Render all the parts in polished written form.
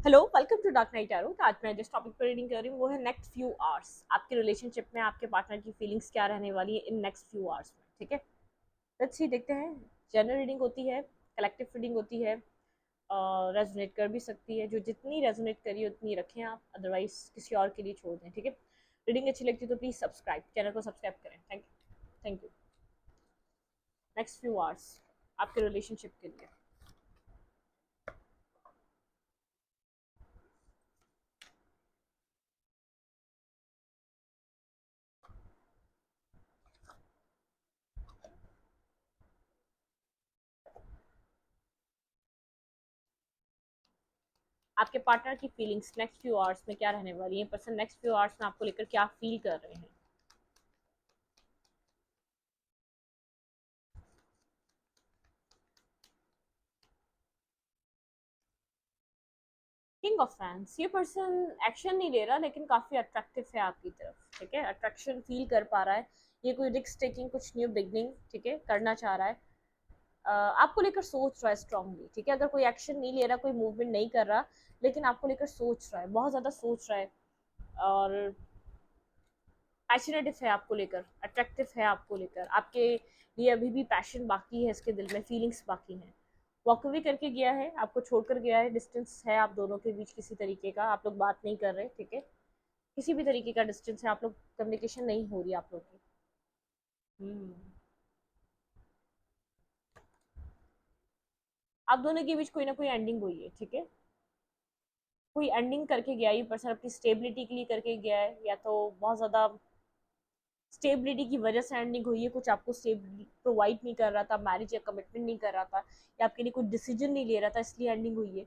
Hello, welcome to dark night tarot. आज मैं जिस टॉपिक पर रीडिंग कर रही हूँ वो है नेक्स्ट फ्यू आवर्स। आपके रिलेशनशिप में आपके पार्टनर की फीलिंग्स क्या रहने वाली है इन नेक्स्ट फ्यू आवर्स में। ठीक है, लेट्स सी, देखते हैं। जनरल रीडिंग होती है, कलेक्टिव रीडिंग होती है, रेजोनेट कर भी सकती है। जो जितनी रेजोनेट करिए उतनी रखें आप, अदरवाइज किसी और के लिए छोड़ दें। ठीक है, रीडिंग अच्छी लगती है तो प्लीज सब्सक्राइब, चैनल को सब्सक्राइब करें। Thank you, thank you. Next few hours आपके रिलेशनशिप के लिए। आपके पार्टनर की फीलिंग्स नेक्स्ट फ्यू आवर्स में क्या रहने वाली है, पर्सन नेक्स्ट फ्यू आवर्स में आपको लेकर क्या फील कर रहे हैं। किंग ऑफ फैंस, ये पर्सन एक्शन नहीं ले रहा लेकिन काफी अट्रैक्टिव है आपकी तरफ। ठीक है, अट्रैक्शन फील कर पा रहा है। ये कोई रिस्क टेकिंग, कुछ न्यू बिगनिंग, ठीक है, करना चाह रहा है। आपको लेकर सोच रहा है स्ट्रांगली। ठीक है, अगर कोई एक्शन नहीं ले रहा, कोई मूवमेंट नहीं कर रहा, लेकिन आपको लेकर सोच रहा है, बहुत ज्यादा सोच रहा है। और पैशनेटिव है आपको लेकर, अट्रैक्टिव है आपको लेकर। आपके लिए अभी भी पैशन बाकी है, इसके दिल में फीलिंग्स बाकी हैं। वॉक अवे करके गया है, आपको छोड़कर गया है। डिस्टेंस है आप दोनों के बीच किसी तरीके का, आप लोग बात नहीं कर रहे। ठीक है, किसी भी तरीके का डिस्टेंस है, आप लोग कम्युनिकेशन नहीं हो रही आप लोग की। हम्म, आप दोनों के बीच कोई ना कोई एंडिंग हुई है। ठीक है, कोई एंडिंग करके गया, ये पर्सन अपनी स्टेबिलिटी के लिए करके गया है, या तो बहुत ज्यादा स्टेबिलिटी की वजह से एंडिंग हुई है। कुछ आपको स्टेबिलिटी प्रोवाइड नहीं कर रहा था, मैरिज या कमिटमेंट नहीं कर रहा था, या आपके लिए कुछ डिसीजन नहीं ले रहा था, इसलिए एंडिंग हुई है।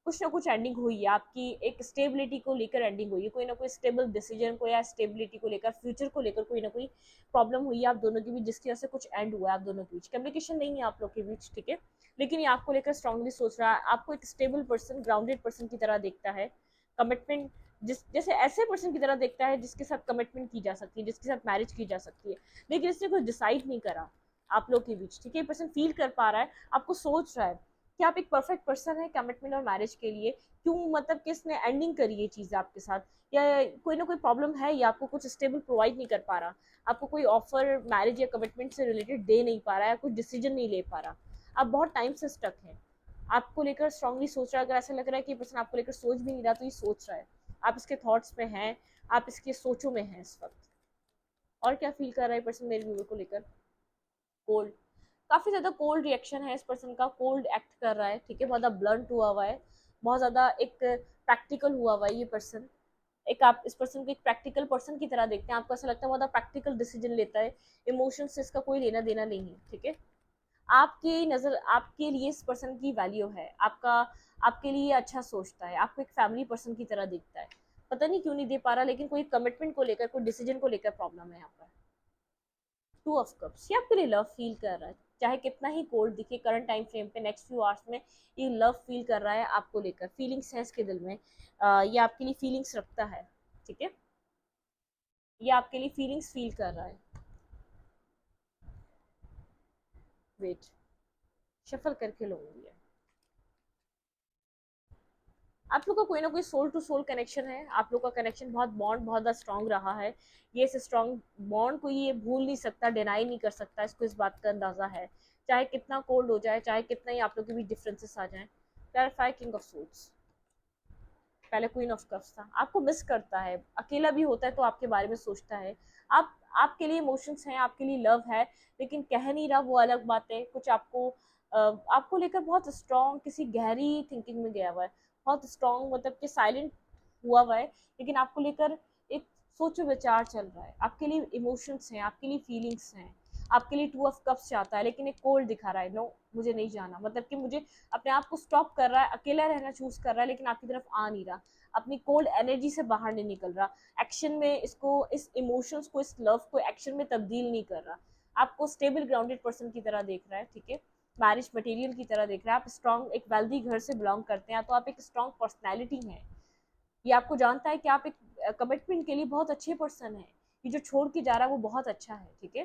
कुछ ना कुछ एंडिंग हुई है आपकी, एक स्टेबिलिटी को लेकर एंडिंग हुई है। कोई ना कोई स्टेबल डिसीजन को, या स्टेबिलिटी को लेकर, फ्यूचर को लेकर कोई ना कोई प्रॉब्लम हुई है आप दोनों के बीच, जिसकी वजह से कुछ एंड हुआ है आप दोनों के बीच। कम्युनिकेशन नहीं है आप लोग के बीच। ठीक है, लेकिन ये आपको लेकर स्ट्रांगली सोच रहा है, आपको एक स्टेबल पर्सन, ग्राउंडेड पर्सन की तरह देखता है। कमिटमेंट, जिस जैसे ऐसे पर्सन की तरह देखता है जिसके साथ कमिटमेंट की जा सकती है, जिसके साथ मैरिज की जा सकती है, लेकिन इसने कुछ डिसाइड नहीं करा आप लोग के बीच। ठीक है, पर्सन फील कर पा रहा है, आपको सोच रहा है कि आप एक परफेक्ट पर्सन है कमिटमेंट और मैरिज के लिए। क्यों, मतलब किसने एंडिंग करी ये चीज़ आपके साथ, या कोई ना कोई प्रॉब्लम है, या आपको कुछ स्टेबल प्रोवाइड नहीं कर पा रहा, आपको कोई ऑफर मैरिज या कमिटमेंट से रिलेटेड दे नहीं पा रहा है, कुछ डिसीजन नहीं ले पा रहा, आप बहुत टाइम से स्टक हैं। आपको लेकर स्ट्रांगली सोच रहा है। अगर ऐसा लग रहा है कि पर्सन आपको लेकर सोच भी नहीं रहा, तो ये सोच रहा है, आप इसके थॉट्स में हैं, आप इसके सोचों में हैं इस वक्त। और क्या फील कर रहा है पर्सन मेरे व्यूवर को लेकर? कोल्ड, काफी ज्यादा कोल्ड रिएक्शन है इस पर्सन का, कोल्ड एक्ट कर रहा है। ठीक है, बहुत ज्यादा ब्लंट हुआ है, बहुत ज्यादा एक प्रैक्टिकल हुआ है ये पर्सन। एक, आप इस पर्सन को एक प्रैक्टिकल पर्सन की तरह देखते हैं, आपको ऐसा लगता है बहुत ज्यादा प्रैक्टिकल डिसीजन लेता है, इमोशन से इसका कोई लेना देना नहीं है। ठीक है, आपकी नजर, आपके लिए इस पर्सन की वैल्यू है, आपका, आपके लिए अच्छा सोचता है, आपको एक फैमिली पर्सन की तरह देखता है। पता नहीं क्यों नहीं दे पा रहा, लेकिन कोई कमिटमेंट को लेकर, कोई डिसीजन को लेकर प्रॉब्लम है यहाँ पर। टू ऑफ कप्स, ये आपके लिए लव फील कर रहा है, चाहे कितना ही कोल्ड दिखे करंट टाइम फ्रेम पे, नेक्स्ट फ्यू आवर्स में ये लव फील कर रहा है आपको लेकर। फीलिंग्स है इसके दिल में, ये आपके लिए फीलिंग्स रखता है। ठीक है, ये आपके लिए फीलिंग्स फील कर रहा है। वेट, शफल करके लूंगी। आप लोग का कोई ना कोई सोल टू सोल कनेक्शन है, आप लोग का कनेक्शन बहुत, बॉन्ड बहुत ज़्यादा स्ट्रांग रहा है। ये इस स्ट्रांग बॉन्ड को ये भूल नहीं सकता, डिनाई नहीं कर सकता, इसको इस बात का अंदाजा है। चाहे कितना कोल्ड हो जाए, चाहे कितना ही आप लोग के बीच डिफरेंसेस आ जाए। क्लैरिफाई, किंग ऑफ सोल्स, पहले क्वीन ऑफ कप्स था। आपको मिस करता है, अकेला भी होता है तो आपके बारे में सोचता है। आप, आपके लिए इमोशंस हैं, आपके लिए लव है, लेकिन कह नहीं रहा, वो अलग बात है। कुछ आपको आपको लेकर बहुत स्ट्रांग किसी गहरी थिंकिंग में गया हुआ है, बहुत स्ट्रांग, मतलब कि साइलेंट हुआ है, लेकिन आपको लेकर एक सोच विचार चल रहा है। आपके लिए इमोशंस हैं, आपके लिए फीलिंग्स हैं, आपके लिए टू ऑफ कप्स चाहता है, लेकिन एक कोल्ड दिखा रहा है। नो, मुझे नहीं जाना, मतलब कि मुझे अपने आप को स्टॉप कर रहा है, अकेला रहना चूज कर रहा है, लेकिन आपकी तरफ आ नहीं रहा, अपनी कोल्ड एनर्जी से बाहर नहीं निकल रहा, एक्शन में इसको, इस इमोशंस को, इस लव को एक्शन में तब्दील नहीं कर रहा। आपको स्टेबल ग्राउंडेड पर्सन की तरह देख रहा है। ठीक है, मैरिज मटेरियल की तरह देख रहा है। आप स्ट्रॉन्ग, एक वेल्दी घर से बिलोंग करते हैं, तो आप एक स्ट्रॉन्ग पर्सनैलिटी हैं। ये आपको जानता है कि आप एक कमिटमेंट के लिए बहुत अच्छे पर्सन है। ये जो छोड़ के जा रहा है वो बहुत अच्छा है। ठीक है,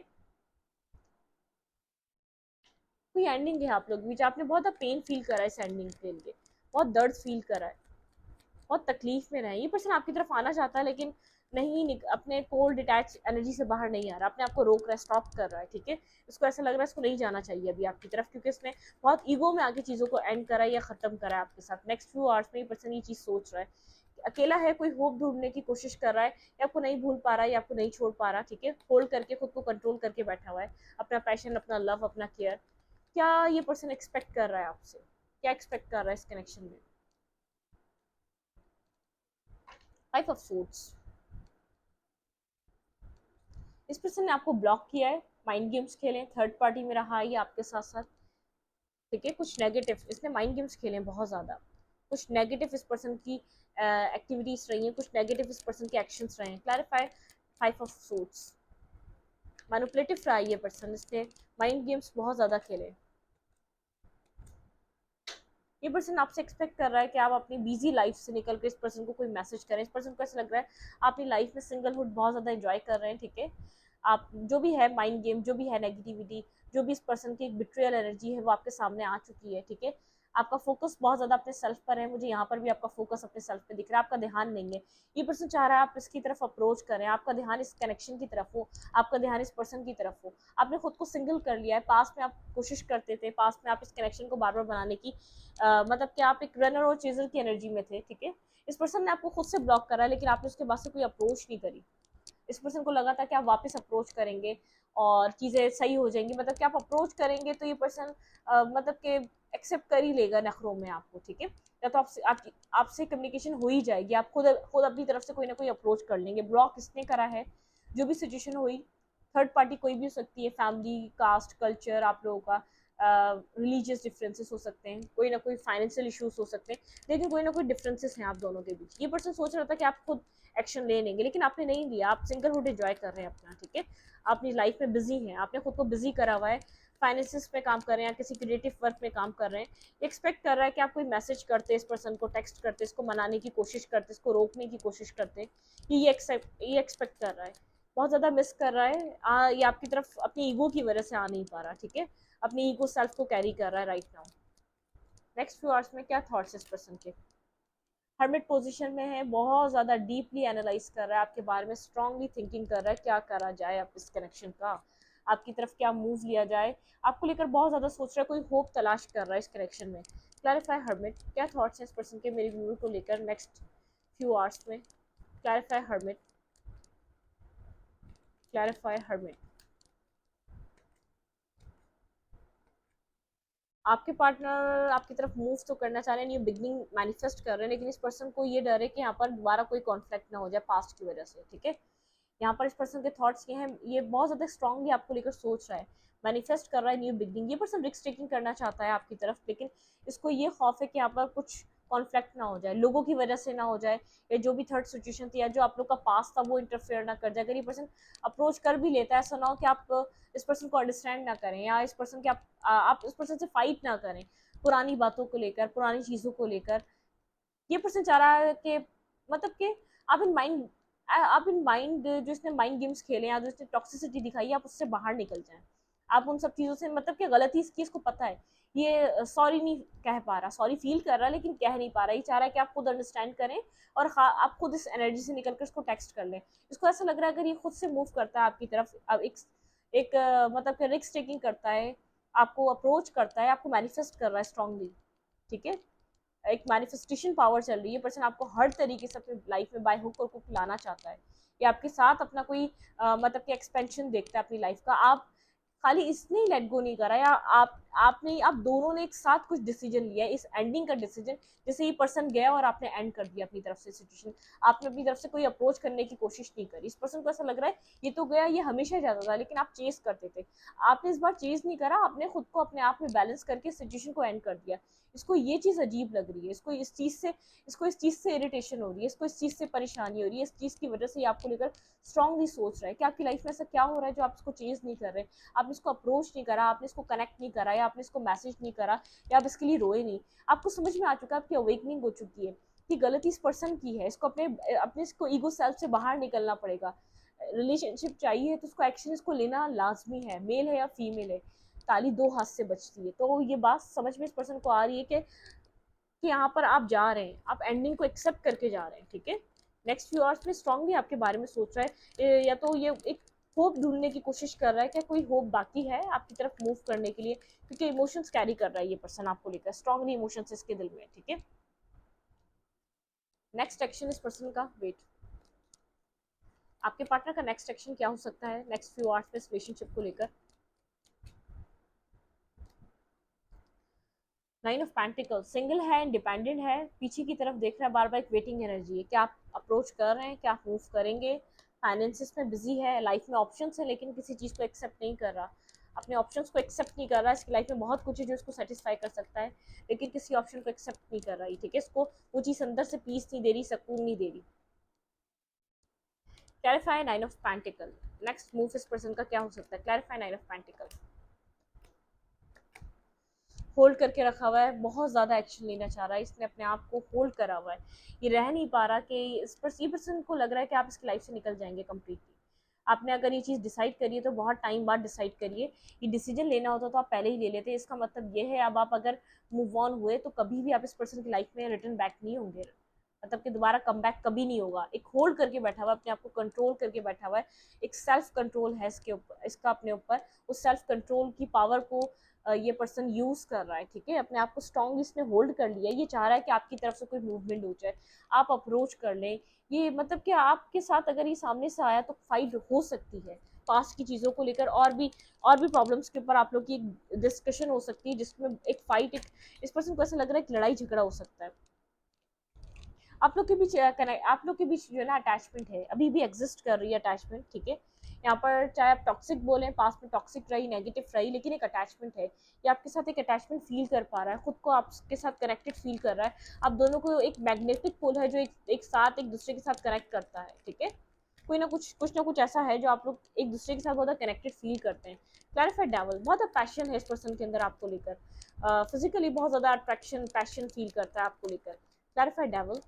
कोई एंडिंग है आप लोग के बीच, आपने बहुत पेन फील करा है इस एंडिंग के लिए, बहुत दर्द फील करा है। बहुत तकलीफ में रहे। ये पर्सन आपकी तरफ आना चाहता है लेकिन अपने कोल्ड डिटैच एनर्जी से बाहर नहीं आ रहा, अपने आप को रोक रहा है, स्टॉप कर रहा है, ठीक है। इसको ऐसा लग रहा है इसको नहीं जाना चाहिए अभी आपकी तरफ, क्योंकि इसने बहुत ईगो में आके चीज़ों को एंड करा है या ख़त्म करा है आपके साथ। नेक्स्ट फ्यू आवर्स में ये पर्सन ये चीज़ सोच रहा है, अकेला है, कोई होप ढूंढने की कोशिश कर रहा है, या आपको नहीं भूल पा रहा है, या आपको नहीं छोड़ पा रहा, ठीक है। होल्ड करके खुद को कंट्रोल करके बैठा हुआ है, अपना पैशन, अपना लव, अपना केयर। क्या ये पर्सन एक्सपेक्ट कर रहा है आपसे, क्या एक्सपेक्ट कर रहा है इस कनेक्शन में? Five of suits. इस पर्सन ने आपको ब्लॉक किया है, माइंड गेम्स खेले, थर्ड पार्टी में रहा है ये आपके साथ साथ, ठीक है। कुछ नेगेटिव इसने माइंड गेम्स खेले हैं बहुत ज़्यादा, कुछ नेगेटिव इस पर्सन की एक्टिविटीज रही हैं, कुछ नेगेटिव इस पर्सन के एक्शंस रहे हैं। Clarify. Five of suits. Manipulative रहा है ये पर्सन, इसने माइंड गेम्स बहुत ज़्यादा खेले। ये पर्सन आपसे एक्सपेक्ट कर रहा है कि आप अपनी बिजी लाइफ से निकल कर इस पर्सन को कोई मैसेज करें। इस पर्सन को ऐसा लग रहा है आप अपनी लाइफ में सिंगलहुड बहुत ज़्यादा एंजॉय कर रहे हैं, ठीक है। आप जो भी है माइंड गेम, जो भी है नेगेटिविटी, जो भी इस पर्सन की एक बिट्रियल एनर्जी है वो आपके सामने आ चुकी है, ठीक है। आपका फोकस बहुत ज़्यादा अपने सेल्फ पर है, मुझे यहाँ पर भी आपका फोकस अपने सेल्फ पे दिख रहा है, आपका ध्यान नहीं है। ये पर्सन चाह रहा है आप इसकी तरफ अप्रोच करें, आपका ध्यान इस कनेक्शन की तरफ हो, आपका ध्यान इस पर्सन की तरफ हो। आपने खुद को सिंगल कर लिया है, पास में आप कोशिश करते थे, पास में आप इस कनेक्शन को बार बार बनाने की मतलब कि आप एक रनर और चेजर की एनर्जी में थे, ठीक है। इस पर्सन ने आपको खुद से ब्लॉक करा है, लेकिन आपने उसके बाद से कोई अप्रोच नहीं करी। इस पर्सन को लगा था कि आप वापस अप्रोच करेंगे और चीज़ें सही हो जाएंगी, मतलब कि आप अप्रोच करेंगे तो ये पर्सन मतलब कि एक्सेप्ट कर ही लेगा नखरों में आपको, ठीक है। या तो आपसे कम्युनिकेशन हो ही जाएगी, आप खुद खुद अपनी तरफ से कोई ना कोई अप्रोच कर लेंगे। ब्लॉक इसने करा है, जो भी सिचुएशन हुई, थर्ड पार्टी कोई भी हो सकती है, फैमिली, कास्ट, कल्चर, आप लोगों का रिलीजियस डिफरेंसेस हो सकते हैं, कोई ना कोई फाइनेंशियल इश्यूज हो सकते हैं, लेकिन कोई ना कोई डिफरेंसेस हैं आप दोनों के बीच। ये पर्सन सोच रहा था कि आप खुद एक्शन ले लेंगे, लेकिन आपने नहीं लिया, आप सिंगलहुड एंजॉय कर रहे हैं अपना, ठीक है। आप अपनी लाइफ में बिजी हैं, आपने खुद को बिजी करा हुआ है, फाइनेंसिस पे काम कर रहे हैं या किसी क्रिएटिव वर्क में काम कर रहे हैं। एक्सपेक्ट कर रहा है कि आप कोई मैसेज करते, इस पर्सन को टेक्स्ट करते, इसको मनाने की कोशिश करते, इसको रोकने की कोशिश करते, कि ये एक्सपेक्ट कर रहा है, बहुत ज़्यादा मिस कर रहा है। ये आपकी तरफ अपनी ईगो की वजह से आ नहीं पा रहा, ठीक है। अपनी ईगो सेल्फ को कैरी कर रहा है right now. Next few hours में क्या थॉट्स इस पर्सन के? हर्मिट पोजीशन में है, बहुत ज़्यादा डीपली एनालाइज कर रहा है आपके बारे में, स्ट्रांगली थिंकिंग कर रहा है क्या करा जाए आप इस कनेक्शन का, आपकी तरफ क्या मूव लिया जाए, आपको लेकर बहुत ज़्यादा सोच रहा है, कोई होप तलाश कर रहा है इस कनेक्शन में। Clarify hermit. क्या थॉट्स हैं इस पर्सन के मेरे व्यूअर को लेकर नेक्स्ट फ्यू आवर्स में? Clarify hermit. Clarify hermit. आपके पार्टनर आपकी तरफ मूव तो करना चाह रहे हैं, न्यू बिगनिंग मैनिफेस्ट कर रहे हैं, लेकिन इस पर्सन को ये डर है कि यहाँ पर दोबारा कोई कॉन्फ्लिक्ट ना हो जाए पास्ट की वजह से, ठीक है। यहाँ पर इस पर्सन के थॉट्स ये हैं, ये बहुत ज़्यादा स्ट्रांगली आपको लेकर सोच रहा है, मैनिफेस्ट कर रहा है न्यू बिगनिंग। ये पर्सन रिस्क टेकिंग करना चाहता है आपकी तरफ, लेकिन इसको ये खौफ है कि यहाँ पर कुछ कॉन्फ्लिक्ट ना हो जाए, लोगों की वजह से ना हो जाए, या जो भी थर्ड सिचुएशन थी या जो आप लोग का पास था वो इंटरफेयर ना कर जाए। अगर ये पर्सन अप्रोच कर भी लेता है, ऐसा ना हो कि आप इस पर्सन को अंडरस्टैंड ना करें, या इस पर्सन के आप इस पर्सन से फाइट ना करें पुरानी बातों को लेकर, पुरानी चीज़ों को लेकर। ये पर्सन चाह रहा है कि मतलब कि आप इन माइंड आप इन माइंड जो इसने माइंड गेम्स खेले या जो इसने टॉक्सिसिटी दिखाई है, आप उससे बाहर निकल जाएं। आप उन सब चीज़ों से मतलब कि गलती इसकी इसको पता है, ये सॉरी नहीं कह पा रहा, सॉरी फील कर रहा है लेकिन कह नहीं पा रहा। ये चाह रहा है कि आप खुद अंडरस्टैंड करें और आप खुद इस एनर्जी से निकल कर इसको टेक्स्ट कर लें। इसको ऐसा लग रहा है अगर ये खुद से मूव करता है आपकी तरफ, अब मतलब कि रिस्क टेकिंग करता है, आपको अप्रोच करता है, आपको मैनिफेस्ट कर रहा है स्ट्रांगली, ठीक है। एक मैनिफेस्टेशन पावर चल रही है, पर्सन आपको हर तरीके से अपनी लाइफ में बाय हुक और कुक लाना चाहता है, या आपके साथ अपना कोई मतलब कि एक्सपेंशन देखता है अपनी लाइफ का। आप खाली इसने ही लेट गो नहीं करा, या आप दोनों ने एक साथ कुछ डिसीजन लिया है, इस एंडिंग का डिसीजन। जैसे ये पर्सन गया और आपने एंड कर दिया अपनी तरफ से सिचुएशन, आपने अपनी तरफ से कोई अप्रोच करने की कोशिश नहीं करी। इस पर्सन को ऐसा लग रहा है ये तो गया, ये हमेशा जाता था, लेकिन आप चेज करते थे, आपने इस बार चेज नहीं करा, आपने खुद को अपने आप में बैलेंस करके सिचुएशन को एंड कर दिया। इसको ये चीज़ अजीब लग रही है, इसको इस चीज़ से इरिटेशन हो रही है, इसको इस चीज़ से परेशानी हो रही है, इस चीज़ की वजह से ये आपको लेकर स्ट्रांगली सोच रहा है कि आपकी लाइफ में ऐसा क्या हो रहा है जो आप इसको चेंज नहीं कर रहे, आपने इसको अप्रोच नहीं करा, आपने इसको कनेक्ट नहीं करा, या आपने इसको मैसेज नहीं करा, या आप इसके लिए रोए नहीं। आपको समझ में आ चुका है, आपकी अवेकनिंग हो चुकी है कि गलती इस पर्सन की है, इसको अपने अपने इसको ईगो सेल्फ से बाहर निकलना पड़ेगा। रिलेशनशिप चाहिए तो उसको एक्शन इसको लेना लाजमी है, मेल है या फीमेल है, ताली दो हाथ से बचती है। तो ये बात समझ में इस पर्सन को आ रही है कि कि यहाँ पर आप जा रहे हैं, आप एंडिंग को एक्सेप्ट करके जा रहे हैं, ठीक है। नेक्स्ट फ्यू आवर्स में स्ट्रांगली आपके बारे में सोच रहा है, या तो ये एक होप ढूंढने की कोशिश कर रहा है कि कोई होप बाकी है आपकी तरफ मूव करने के लिए, क्योंकि इमोशंस कैरी कर रहा है ये पर्सन आपको लेकर, स्ट्रांगली इमोशंस इसके दिल में, ठीक है। नेक्स्ट एक्शन इस पर्सन का, वेट, आपके पार्टनर का नेक्स्ट एक्शन क्या हो सकता है नेक्स्ट फ्यू आवर्स में इस रिलेशनशिप को लेकर। नाइन ऑफ पेंटिकल, सिंगल है, इंडिपेंडेंट है, पीछे की तरफ देख रहा है, बार बार एक वेटिंग एनर्जी है, क्या आप अप्रोच कर रहे हैं, क्या आप मूव करेंगे, फाइनेंसिस में बिजी है, लाइफ में ऑप्शंस है लेकिन किसी चीज़ को एक्सेप्ट नहीं कर रहा, अपने ऑप्शंस को एक्सेप्ट नहीं कर रहा, इसकी लाइफ में बहुत कुछ है जो इसको सेटिस्फाई कर सकता है लेकिन किसी ऑप्शन को एक्सेप्ट नहीं कर रहा है, ठीक है। इसको वो चीज़ अंदर से पीस नहीं दे रही, सकून नहीं दे रही। Clarify nine of pentacle, next move इस पर्सन का क्या हो सकता है, clarify nine of pentacle. Hold करके रखा हुआ है, बहुत ज़्यादा एक्शन लेना चाह रहा है, इसने अपने आप को होल्ड करा हुआ है, ये रह नहीं पा रहा कि इस पर ये पर्सन को लग रहा है कि आप इसकी लाइफ से निकल जाएंगे कम्प्लीटली। आपने अगर ये चीज़ डिसाइड करी है तो बहुत टाइम बाद डिसाइड करिए, ये डिसीजन लेना होता तो आप पहले ही ले लेते, इसका मतलब ये है अब आप अगर मूव ऑन हुए तो कभी भी आप इस पर्सन की लाइफ में रिटर्न बैक नहीं होंगे, मतलब कि दोबारा कम बैक कभी नहीं होगा। एक होल्ड करके बैठा हुआ है, अपने आप को कंट्रोल करके बैठा हुआ है, एक सेल्फ कंट्रोल है इसके ऊपर, इसका अपने ऊपर, उस सेल्फ कंट्रोल की पावर को ये पर्सन यूज कर रहा है, ठीक है। अपने आप को स्ट्रांगली इसने होल्ड कर लिया है, ये चाह रहा है कि आपकी तरफ से कोई मूवमेंट हो जाए, आप अप्रोच कर लें, ये मतलब कि आपके साथ अगर ये सामने से आया तो फाइट हो सकती है पास्ट की चीज़ों को लेकर, और भी प्रॉब्लम्स के ऊपर आप लोग की एक डिस्कशन हो सकती है जिसमें एक फाइट, एक इस पर्सन को ऐसा लग रहा है एक लड़ाई झगड़ा हो सकता है। आप लोग के बीच आप लोग के बीच जो है ना अटैचमेंट है, अभी भी एग्जिस्ट कर रही है अटैचमेंट, ठीक है। यहाँ पर चाहे आप टॉक्सिक बोलें, पास्ट में टॉक्सिक रही, नेगेटिव रही, लेकिन एक अटैचमेंट है, ये आपके साथ एक अटैचमेंट फील कर पा रहा है, खुद को आपके साथ कनेक्टेड फील कर रहा है, आप दोनों को एक मैग्नेटिक पोल है जो एक साथ एक दूसरे के साथ कनेक्ट करता है, ठीक है। कोई ना कुछ ऐसा है जो आप लोग एक दूसरे के साथ बहुत कनेक्टेड फील करते हैं। क्लैरिफाइड डेवल, बहुत पैशन है इस पर्सन के अंदर आपको लेकर, फिजिकली बहुत ज़्यादा अट्रैक्शन पैशन फील करता है आपको लेकर। क्लैरिफाइड डेवल,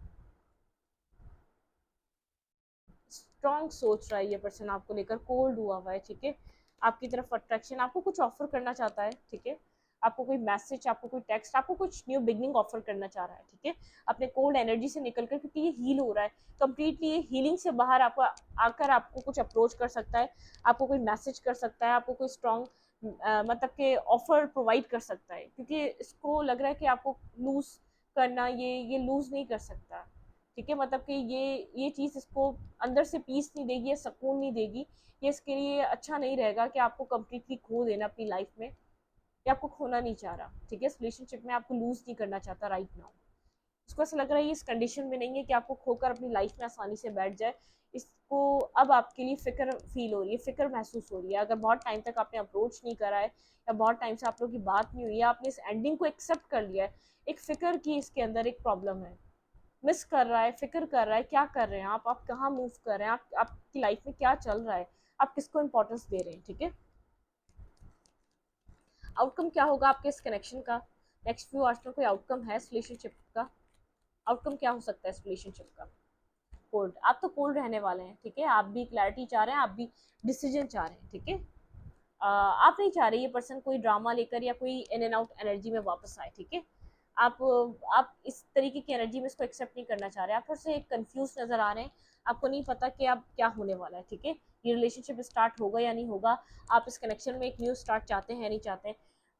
स्ट्रॉन्ग सोच रहा है ये पर्सन आपको लेकर, कोल्ड हुआ हुआ है, ठीक है। आपकी तरफ अट्रैक्शन, आपको कुछ ऑफर करना चाहता है, ठीक है। आपको कोई मैसेज, आपको कोई टेक्स्ट, आपको कुछ न्यू बिगनिंग ऑफर करना चाह रहा है, ठीक है। अपने कोल्ड एनर्जी से निकल कर, क्योंकि ये हील हो रहा है कंप्लीटली, ये हीलिंग से बाहर आपको आकर आपको कुछ अप्रोच कर सकता है, आपको कोई मैसेज कर सकता है, आपको कोई स्ट्रॉन्ग मतलब के ऑफर प्रोवाइड कर सकता है, क्योंकि इसको लग रहा है कि आपको लूज करना, ये लूज नहीं कर सकता, ठीक है। मतलब कि ये चीज़ इसको अंदर से पीस नहीं देगी या सुकून नहीं देगी, ये इसके लिए अच्छा नहीं रहेगा कि आपको कम्प्लीटली खो देना अपनी लाइफ में, या आपको खोना नहीं चाह रहा, ठीक है। इस रिलेशनशिप में आपको लूज नहीं करना चाहता राइट नाउ, उसको ऐसा लग रहा है ये इस कंडीशन में नहीं है कि आपको खोकर अपनी लाइफ में आसानी से बैठ जाए, इसको अब आपके लिए फिक्र फील हो रही है, फिक्र महसूस हो रही है। अगर बहुत टाइम तक आपने अप्रोच नहीं करा है, या बहुत टाइम से आप लोगों की बात नहीं हुई है, आपने इस एंडिंग को एक्सेप्ट कर लिया है, एक फिक्र की इसके अंदर एक प्रॉब्लम है, मिस कर रहा है, फिक्र कर रहा है, क्या कर रहे हैं आप कहाँ मूव कर रहे हैं, आपकी लाइफ में क्या चल रहा है, आप किसको इंपॉर्टेंस दे रहे हैं, ठीक है। आउटकम क्या होगा आपके इस कनेक्शन का, नेक्स्ट फ्यू आवर्स में कोई आउटकम है इस रिलेशनशिप का, आउटकम क्या हो सकता है इस रिलेशनशिप का। कोल्ड, आप तो कोल्ड रहने वाले हैं, ठीक है। आप भी क्लैरिटी चाह रहे हैं, आप भी डिसीजन चाह रहे हैं, ठीक है। आप नहीं चाह रहे ये पर्सन कोई ड्रामा लेकर या कोई इन एंड आउट एनर्जी में वापस आए, ठीक है। आप आप इस तरीके की एनर्जी में इसको एक्सेप्ट नहीं करना चाह रहे, आप थोड़े से कंफ्यूज नजर आ रहे हैं, आपको नहीं पता कि अब क्या होने वाला है, ठीक है। ये रिलेशनशिप स्टार्ट होगा या नहीं होगा, आप इस कनेक्शन में एक न्यू स्टार्ट चाहते हैं या नहीं चाहते हैं,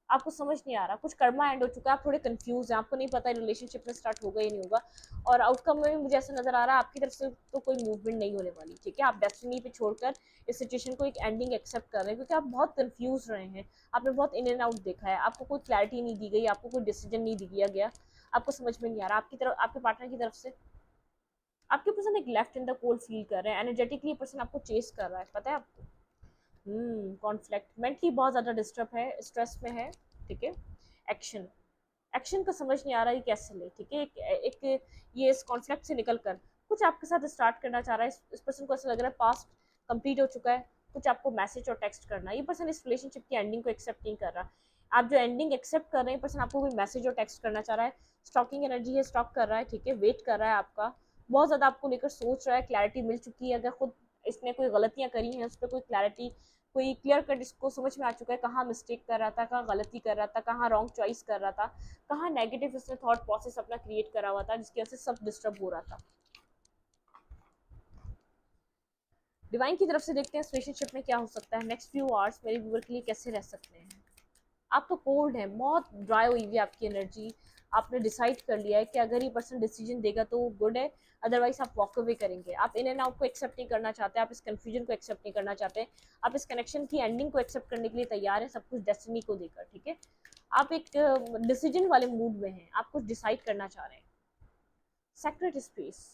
आपको समझ नहीं आ रहा, कुछ कर्मा एंड हो चुका है, आप थोड़े कंफ्यूज हैं, आपको नहीं पता रिलेशनशिप में स्टार्ट होगा या नहीं होगा, और आउटकम में भी मुझे ऐसा नजर आ रहा है आपकी तरफ से तो कोई मूवमेंट नहीं होने वाली, ठीक है। आप डेस्टिनी पे छोड़कर इस सिचुएशन को एक एंडिंग एक्सेप्ट कर रहे हैं, क्योंकि आप बहुत कंफ्यूज रहे हैं, आपने बहुत इन एंड आउट देखा है, आपको कोई क्लैरिटी नहीं दी गई, आपको कोई डिसीजन नहीं दिया गया, आपको समझ में नहीं आ रहा आपकी तरफ, आपके पार्टनर की तरफ से आपके पर्सन एक left in the cold feel कर रहे हैं, एनर्जेटिकली पर्सन आपको चेस कर रहा है, पता है आपको। कॉन्फ्लिक्ट, मेंटली बहुत ज़्यादा डिस्टर्ब है, स्ट्रेस में है, ठीक है। एक्शन, एक्शन का समझ नहीं आ रहा है कैसे ले, ठीक है। एक ये इस कॉन्फ्लिक्ट से निकल कर कुछ आपके साथ स्टार्ट करना चाह रहा है, इस पर्सन को ऐसा लग रहा है पास्ट कंप्लीट हो चुका है, कुछ आपको मैसेज और टेक्स्ट करना है, ये पर्सन इस रिलेशनशिप की एंडिंग को एक्सेप्ट नहीं कर रहा, आप जो एंडिंग एक्सेप्ट कर रहे हैं पर्सन आपको कोई मैसेज और टेक्स्ट करना चाह रहा है, स्टॉकिंग एनर्जी है, स्टॉक कर रहा है, ठीक है, वेट कर रहा है आपका, बहुत ज़्यादा आपको लेकर सोच रहा है, क्लैरिटी मिल चुकी है, अगर खुद इसने कोई गलतियाँ करी हैं उस पर कोई क्लैरिटी कोई क्लियर कट इसको समझ में आ चुका है कहाँ मिस्टेक कर रहा था, कहाँ गलती कर रहा था, कहाँ रॉन्ग चॉइस कर रहा था, कहाँ नेगेटिव इसने थॉट प्रोसेस अपना क्रिएट करा हुआ था जिसकी वजह से सब डिस्टर्ब हो रहा था। डिवाइन की तरफ से देखते हैं रिलेशनशिप में क्या हो सकता है, नेक्स्ट फ्यू आवर्स मेरे व्यूअर के लिए कैसे रह सकते हैं। आप तो कोल्ड है, बहुत ड्राई हुई हुई है आपकी एनर्जी। आपने डिसाइड कर लिया है कि अगर ये पर्सन डिसीजन देगा तो वो गुड है, अदरवाइज आप वॉक अवे करेंगे। आप इन एंड आउट को एक्सेप्ट नहीं करना चाहते, आप इस कंफ्यूजन को एक्सेप्ट नहीं करना चाहते, आप इस कनेक्शन की एंडिंग को एक्सेप्ट करने के लिए तैयार हैं, सब कुछ डेस्टिनी को देकर, ठीक है। आप एक डिसीजन वाले मूड में हैं, आप कुछ डिसाइड करना चाह रहे हैं। सेक्रेट स्पेस,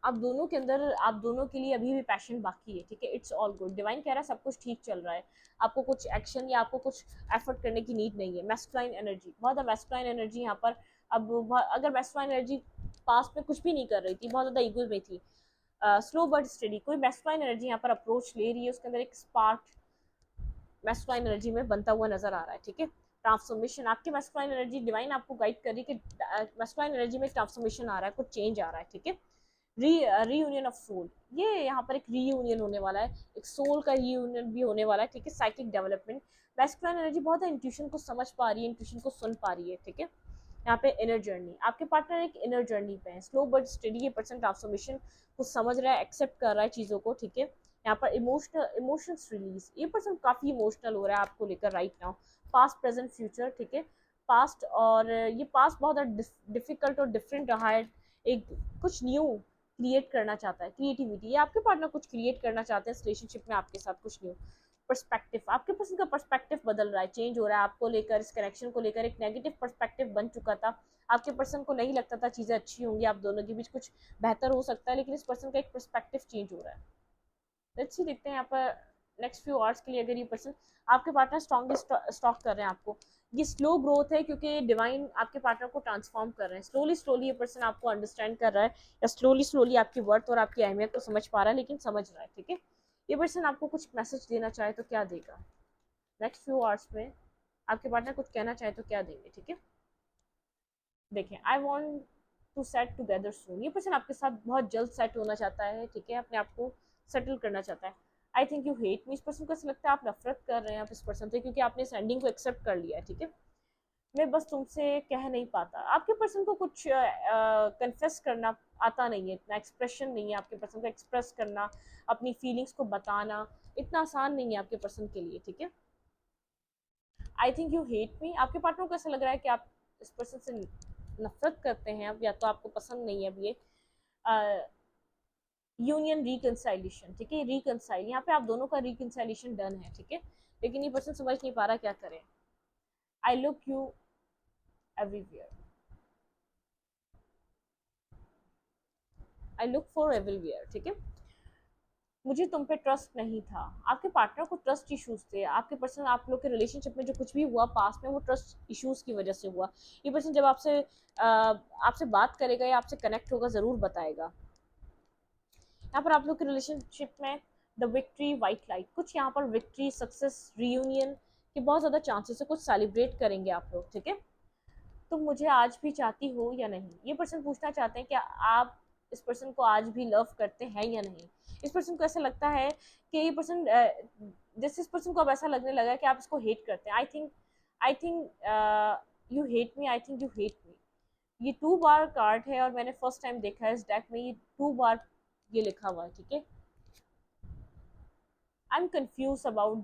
आप दोनों के अंदर, आप दोनों के लिए अभी भी पैशन बाकी है, ठीक है। इट्स ऑल गुड, डिवाइन कह रहा है सब कुछ ठीक चल रहा है, आपको कुछ एक्शन या आपको कुछ एफर्ट करने की नीड नहीं है। मैस्कुलाइन एनर्जी, बहुत मैस्कुलाइन एनर्जी यहाँ पर। अब अगर मैस्कुलाइन एनर्जी पास्ट में कुछ भी नहीं कर रही थी, बहुत ज़्यादा ईगो में थी, स्लो बट स्टडी, कोई मैस्कुलाइन एनर्जी यहाँ पर अप्रोच ले रही है, उसके अंदर एक स्पार्क मैस्कुलाइन एनर्जी में बनता हुआ नजर आ रहा है, ठीक है। ट्रांसफॉर्मेशन, आपकी मैस्कुलाइन एनर्जी डिवाइन आपको गाइड कर रही है कि मैस्कुलाइन एनर्जी में ट्रांसफॉर्मेशन आ रहा है, कुछ चेंज आ रहा है, ठीक है। रीयूनियन ऑफ सोल, ये यहाँ पर एक रीयूनियन होने वाला है, एक सोल का रीयूनियन भी होने वाला है, ठीक है। साइकिक डेवलपमेंट, मैस्कुलाइन एनर्जी बहुत है, इंट्यूशन को समझ पा रही है, इंट्यूशन को सुन पा रही है, ठीक है। यहाँ पे इनर जर्नी, आपके पार्टनर एक इनर जर्नी पे है, स्लो बट स्टडी, ये पर्सन ट्रांसफॉर्मेशन को समझ रहा है, एक्सेप्ट कर रहा है चीज़ों को, ठीक है। यहाँ पर इमोशंस रिलीज, ये पर्सन काफ़ी इमोशनल हो रहा है आपको लेकर right now. Past present future, ठीक है। पास्ट, और ये पास्ट बहुत डिफिकल्ट और डिफरेंट रहा है, एक कुछ न्यू क्रिएट करना चाहता है, क्रिएटिविटी, ये आपके पार्टनर कुछ क्रिएट करना चाहते हैं इस रिलेशनशिप में आपके साथ, कुछ न्यू पर्सपेक्टिव, आपके पर्सन का पर्सपेक्टिव बदल रहा है, चेंज हो रहा है आपको लेकर, इस कनेक्शन को लेकर एक नेगेटिव पर्सपेक्टिव बन चुका था, आपके पर्सन को नहीं लगता था चीज़ें अच्छी होंगी, आप दोनों के बीच कुछ बेहतर हो सकता है, लेकिन इस पर्सन का एक पर्सपेक्टिव चेंज हो रहा है। लेट्स सी, देखते हैं यहाँ पर नेक्स्ट फ्यू आवर्स के लिए अगर ये पर्सन, आपके पार्टनर स्ट्रॉन्गली स्टॉक कर रहे हैं आपको, ये स्लो ग्रोथ है क्योंकि डिवाइन आपके पार्टनर को ट्रांसफॉर्म कर रहे हैं, स्लोली स्लोली ये पर्सन आपको अंडरस्टैंड कर रहा है, या स्लोली स्लोली आपकी वर्थ और आपकी अहमियत को समझ पा रहा है, लेकिन समझ रहा है, ठीक है। ये पर्सन आपको कुछ मैसेज देना चाहे तो क्या देगा नेक्स्ट फ्यू आवर्स में, आपके पार्टनर कुछ कहना चाहे तो क्या देंगे, ठीक है। देखें, I want to set together soon, ये पर्सन आपके साथ बहुत जल्द सेट होना चाहता है, ठीक है, अपने आप को सेटल करना चाहता है। I think you hate me, इस पर्सन को ऐसा लगता है आप नफरत कर रहे हैं आप इस पर्सन से, क्योंकि आपने इस एंडिंग को एक्सेप्ट कर लिया है, ठीक है। मैं बस तुमसे कह नहीं पाता, आपके पर्सन को कुछ कन्फेस करना आता नहीं है, इतना एक्सप्रेशन नहीं है आपके पर्सन को एक्सप्रेस करना, अपनी फीलिंग्स को बताना इतना आसान नहीं है आपके पर्सन के लिए, ठीक है। I think you hate me, आपके पार्टनर को ऐसा लग रहा है कि आप इस पर्सन से नफरत करते हैं अब, या तो आपको पसंद नहीं है अब ये यूनियन रिकनसाइलेशन, ठीक है। रिकनसाइल, यहाँ पे आप दोनों का रिकनसाइलेशन डन है, ठीक है, लेकिन ये पर्सन समझ नहीं पा रहा क्या करें। I look you everywhere, I look for everywhere, ठीक है। मुझे तुम पे ट्रस्ट नहीं था, आपके पार्टनर को ट्रस्ट इश्यूज थे, आपके पर्सन, आप लोग के रिलेशनशिप में जो कुछ भी हुआ पास्ट में वो ट्रस्ट इश्यूज की वजह से हुआ। ये पर्सन जब आपसे बात करेगा या आपसे कनेक्ट होगा ज़रूर बताएगा। यहाँ पर आप लोग के रिलेशनशिप में द विक्ट्री वाइट लाइट, कुछ यहाँ पर विक्ट्री, सक्सेस, रियूनियन के बहुत ज़्यादा चांसेस है, कुछ सेलिब्रेट करेंगे आप लोग, ठीक है। तुम मुझे आज भी चाहती हो या नहीं, ये पर्सन पूछना चाहते हैं कि आप इस पर्सन को आज भी लव करते हैं या नहीं। इस पर्सन को ऐसा लगता है कि ये पर्सन, जैसे इस पर्सन को अब ऐसा लगने लगा है कि आप इसको हेट करते हैं। I think you hate me, I think you hate me, ये 2 बार कार्ड है और मैंने फर्स्ट टाइम देखा है इस डेक में ये 2 बार ये लिखा हुआ है, ठीक है। I am confuse about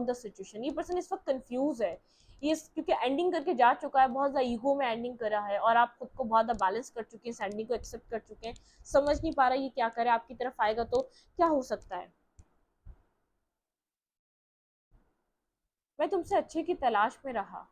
the situation, ये पर्सन इस वक्त कंफ्यूज है, ये क्योंकि एंडिंग करके जा चुका है, बहुत ज़्यादा ईगो में एंडिंग करा है, और आप खुद को बहुत ज़्यादा बैलेंस कर चुके हैं, इस एंडिंग को एक्सेप्ट कर चुके हैं, समझ नहीं पा रहा ये क्या करे, आपकी तरफ आएगा तो क्या हो सकता है। मैं तुमसे अच्छे की तलाश में रहा,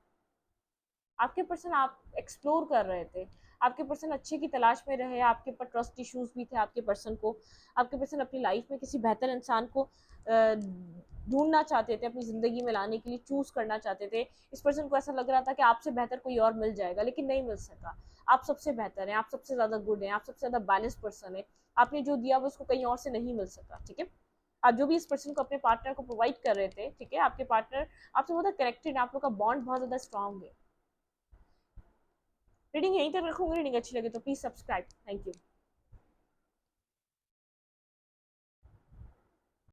आपके पर्सन आप एक्सप्लोर कर रहे थे, आपके पर्सन अच्छे की तलाश में रहे, आपके ऊपर ट्रस्ट इश्यूज भी थे आपके पर्सन को, आपके पर्सन अपनी लाइफ में किसी बेहतर इंसान को ढूंढना चाहते थे, अपनी ज़िंदगी में लाने के लिए चूज़ करना चाहते थे। इस पर्सन को ऐसा लग रहा था कि आपसे बेहतर कोई और मिल जाएगा, लेकिन नहीं मिल सका। आप सबसे बेहतर हैं, आप सबसे ज़्यादा गुड हैं, आप सबसे ज़्यादा बैलेंस पर्सन है, आपने जो दिया वो उसको कहीं और से नहीं मिल सका, ठीक है। आप जो भी इस पर्सन को अपने पार्टनर को प्रोवाइड कर रहे थे, ठीक है, आपके पार्टनर आपसे बहुत कनेक्टेड है, आप लोग का बॉन्ड बहुत ज़्यादा स्ट्रांग है। रीडिंग यहीं तक रखूंगी, रीडिंग अच्छी लगे तो प्लीज़ सब्सक्राइब, थैंक यू।